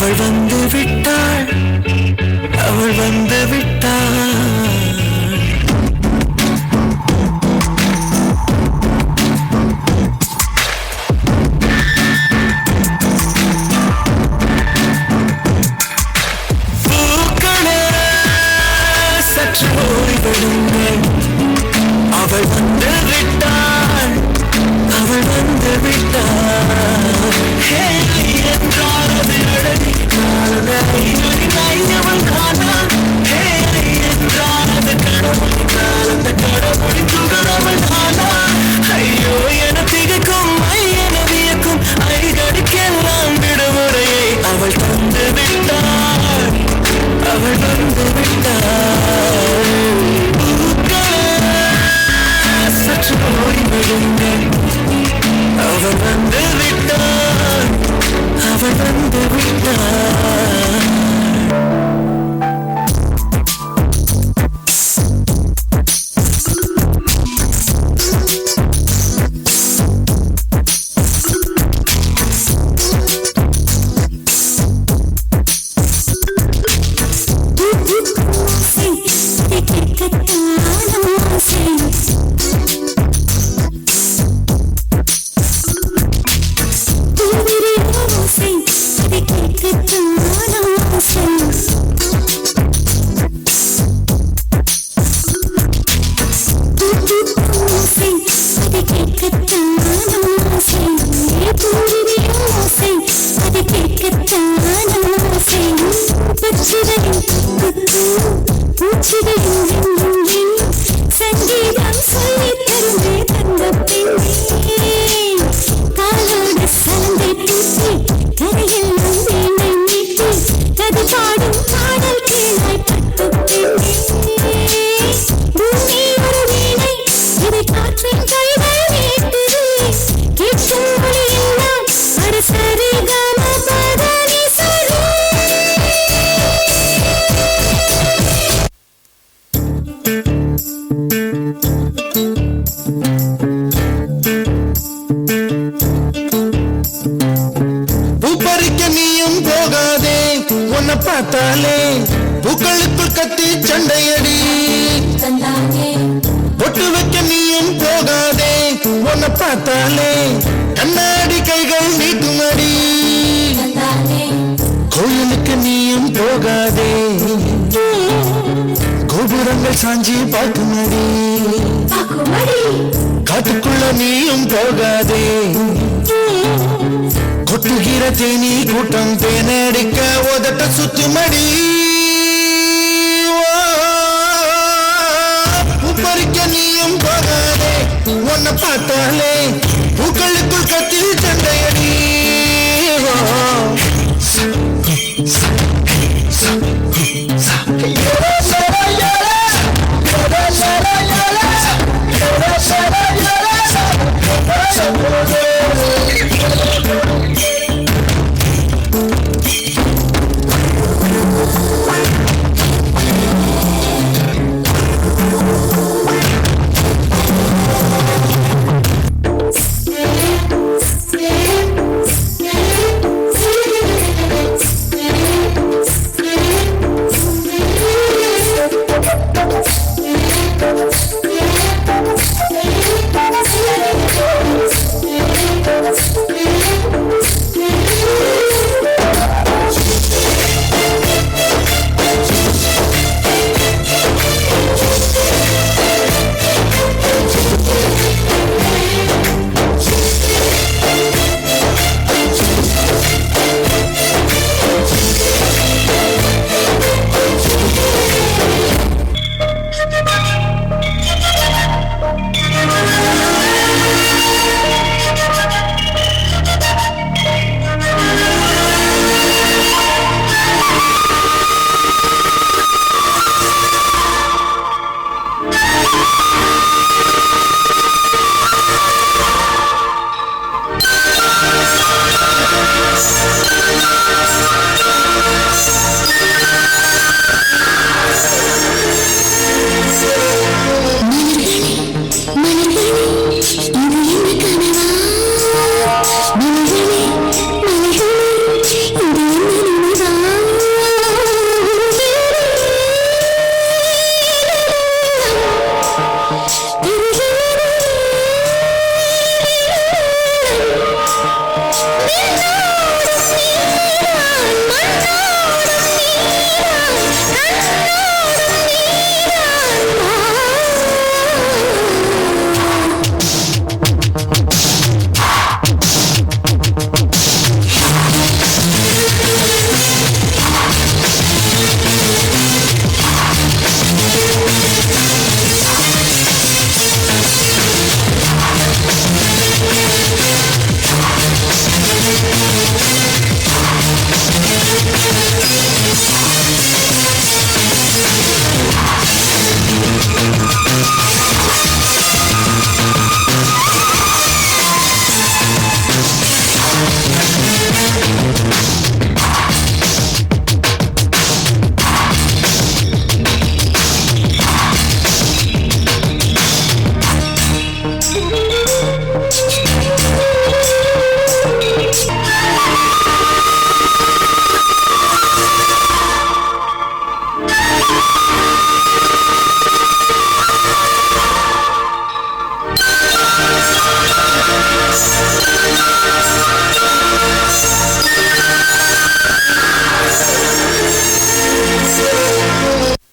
அவள் வந்து விட்டாள், அவள் வந்து விட்டாள். அவள் வந்து விட்டாள், அவள் வந்து விட்டாள். என்றால் அது அழகி அவள் தானா? என்றால் அது கடவுள், அந்த கடவுளின் துகள் அவள் தானா? ஐயோ என திகைக்கும், என வியக்கும், ஐகடிக்கெல்லாம் விடுமுறையை அவள் தந்து விட்டாள், அவள் வந்து விட்டாள். சற்று ஓய்வெடுங்கள், அவள் வந்து விட்டாள், அவள் வந்து விட்டாள். சங்கீதம் சொல்லி தருமே தந்த பெண்ணே, காலோடு சலந்தை பூசி கரையெல்லாம் வீணை மீட்டி அது பாடும் பாடல் கீழாய் பட்டு பெண்ணே. பூமி ஒரு வீணை, இதை காற்றின் கைகள் மீட்டுது, கேட்கும் மொழி எல்லாம் அட சரி கம பதனி சரி. பார்த்தாலே பூக்களுக்குள் கத்தி சண்டையடி, பொட்டு வைக்க நீயும் போகாதே. உன்னை பார்த்தாலே கண்ணாடி கைகள் நீட்டுமடி, கோயிலுக்கு நீயும் போகாதே. கோபுரங்கள் சாஞ்சி பார்க்குமடி, காட்டுக்குள்ள நீயும் போகாதே. கொட்டுகிற தேனி கூட்டம் தேனடிக்க உதட்ட சுத்துமடி. பறிக்க நீயும் போகாதே, உன்னை பார்த்தாலே பூக்களுக்குள் கத்தி சண்டையடி.